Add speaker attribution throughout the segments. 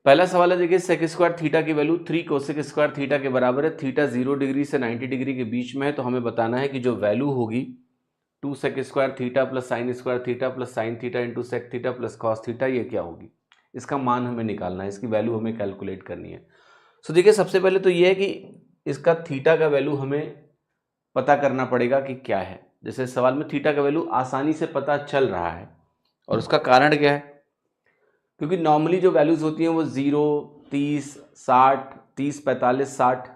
Speaker 1: पहला सवाल है, देखिए सेक स्क्वायर थीटा की वैल्यू 3 कोसेक स्क्वायर थीटा के बराबर है। थीटा 0 डिग्री से 90 डिग्री के बीच में है, तो हमें बताना है कि जो वैल्यू होगी 2 sec square theta plus sine square theta plus sine theta into sec theta plus cos theta, ये क्या होगी। इसका मान हमें निकालना है, इसकी वैल्यू हमें कैलकुलेट करनी है। सो देखिए सबसे पहले तो ये है कि इसका थीटा का वैल्यू हमें पता करना पड़ेगा कि क्या है। जैसे सवाल में थीटा का वैल्यू आसानी से पता चल रहा है, और उसका कारण क्या है, क्योंकि नॉर्मली जो वैल्यूज होती हैं वो 0, 30, 60, 30, 45, 60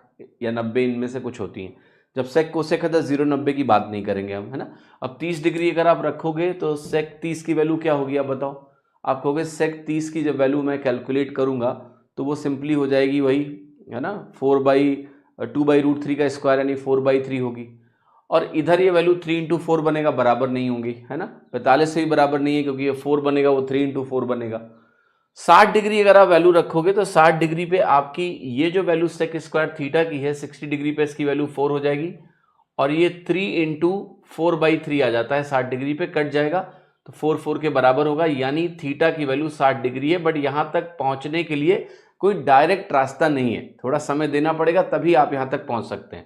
Speaker 1: या 90 इनमें से कुछ होती हैं। जब सेक कोसेक है तो 0, 90 की बात नहीं करेंगे हम, है ना। अब 30 डिग्री अगर आप रखोगे तो सेक 30 की वैल्यू क्या होगी, आप बताओ। आप कहोगे सेक 30 की जब वैल्यू मैं कैलकुलेट करूंगा तो वो सिंपली हो जाएगी वही, है ना, 4/2/√3 का स्क्वायर यानी 4/3 होगी। और इधर ये वैल्यू 3 इंटू 4 बनेगा, बराबर नहीं होंगी, है ना। 45 से भी बराबर नहीं है, क्योंकि ये 4 बनेगा, वो 3 इंटू 4 बनेगा। 60 डिग्री अगर आप वैल्यू रखोगे तो 60 डिग्री पे आपकी ये जो वैल्यू सेक स्क्वायर थीटा की है, 60 डिग्री पे इसकी वैल्यू 4 हो जाएगी, और ये 3 इंटू 4/3 आ जाता है, 60 डिग्री पे कट जाएगा, तो 4 के बराबर होगा। यानी थीटा की वैल्यू 60 डिग्री है। बट यहां तक पहुंचने के लिए कोई डायरेक्ट रास्ता नहीं है, थोड़ा समय देना पड़ेगा, तभी आप यहां तक पहुंच सकते हैं।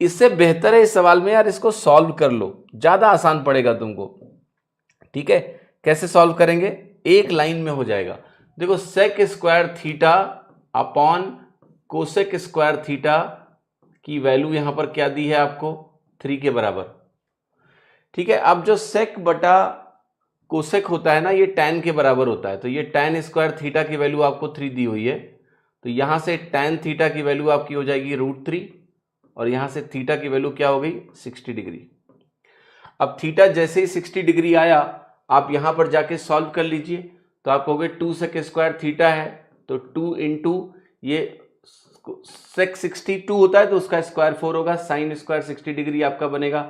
Speaker 1: इससे बेहतर है इस सवाल में यार इसको सॉल्व कर लो, ज्यादा आसान पड़ेगा तुमको। ठीक है, कैसे सॉल्व करेंगे, एक लाइन में हो जाएगा। देखो sec square theta upon cosec square theta की वैल्यू यहां पर क्या दी है आपको, 3 के बराबर। ठीक है, अब जो सेक बटा कोसेक होता है ना, ये tan के बराबर होता है, तो ये tan स्क्वायर थीटा की वैल्यू आपको 3 दी हुई है, तो यहां से tan थीटा की वैल्यू आपकी हो जाएगी √3, और यहां से थीटा की वैल्यू क्या हो गई, 60 डिग्री। अब थीटा जैसे ही 60 डिग्री आया, आप यहां पर जाके सॉल्व कर लीजिए, तो आप कहोगे 2 सेक स्क्वायर थीटा है, तो 2 इंटू ये सेक 62 होता है तो उसका स्क्वायर 4 होगा, साइन स्क्वायर 60 डिग्री आपका बनेगा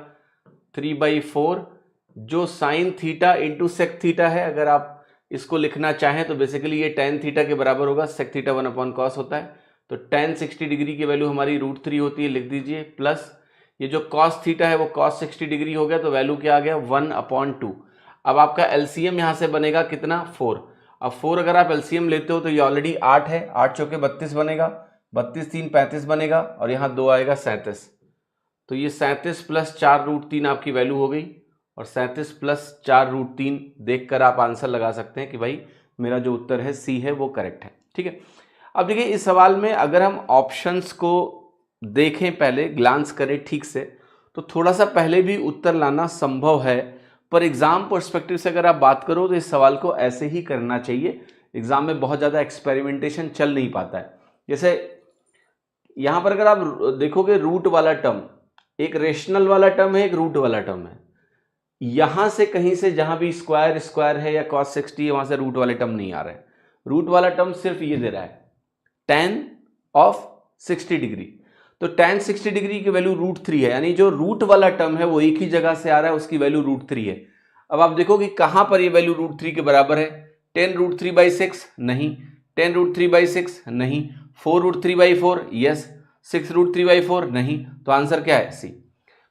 Speaker 1: 3/4, जो sine theta into sec theta है। अगर आप इसको लिखना चाहें तो बेसिकली ये tan थीटा के बराबर होगा, सेक थीटा 1/cos होता है, तो tan 60 डिग्री की वैल्यू हमारी √3 होती है, लिख दीजिए, प्लस ये जो cos थीटा है वो cos 60 डिग्री हो गया, तो वैल्यू क्या आ गया, 1/2। अब आपका एलसीएम यहां से बनेगा कितना, 4। अब 4 अगर आप एलसीएम लेते हो तो ये ऑलरेडी 8 है, 8 चौके 32 बनेगा, 32 3 35 बनेगा, और यहाँ 2 आएगा 37, तो ये 37 प्लस 4√3 आपकी वैल्यू हो गई, और 37 प्लस 4√3 देखकर आप आंसर लगा सकते हैं कि भाई मेरा जो उत्तर है सी है वो करेक्ट है। ठीक है, अब देखिए इस सवाल में अगर हम ऑप्शंस को देखें, पहले ग्लांस करें ठीक से, तो थोड़ा सा पहले भी उत्तर लाना संभव है, पर एग्जाम पर्सपेक्टिव से अगर आप बात करो तो इस सवाल को ऐसे ही करना चाहिए। एग्जाम में बहुत ज़्यादा एक्सपेरिमेंटेशन चल नहीं पाता है। जैसे यहां पर अगर आप देखोगे रूट वाला टर्म, एक रेशनल वाला टर्म है, एक रूट वाला टर्म है। यहां से कहीं से जहां भी स्क्वायर स्क्वायर है या cos 60 है, वहां से रूट वाले टर्म नहीं आ रहे हैं। रूट वाला टर्म सिर्फ ये दे रहा है tan ऑफ 60 डिग्री, तो tan 60 डिग्री की वैल्यू √3 है, यानी जो रूट वाला टर्म है वो एक ही जगह से आ रहा है, उसकी वैल्यू √3 है। अब आप देखो कि कहां पर ये वैल्यू √3 के बराबर है, tan √3/6 नहीं, tan √3/6 नहीं, 4√3/4 यस, 6√3/4 नहीं, तो आंसर क्या है, सी।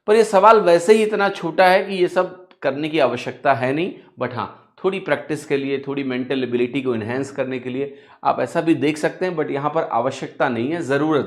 Speaker 1: पर ये सवाल वैसे ही इतना छोटा है कि ये सब करने की आवश्यकता है नहीं, बट हाँ थोड़ी प्रैक्टिस के लिए, थोड़ी मेंटल एबिलिटी को इन्हेंस करने के लिए आप ऐसा भी देख सकते हैं, बट यहाँ पर आवश्यकता नहीं है, ज़रूरत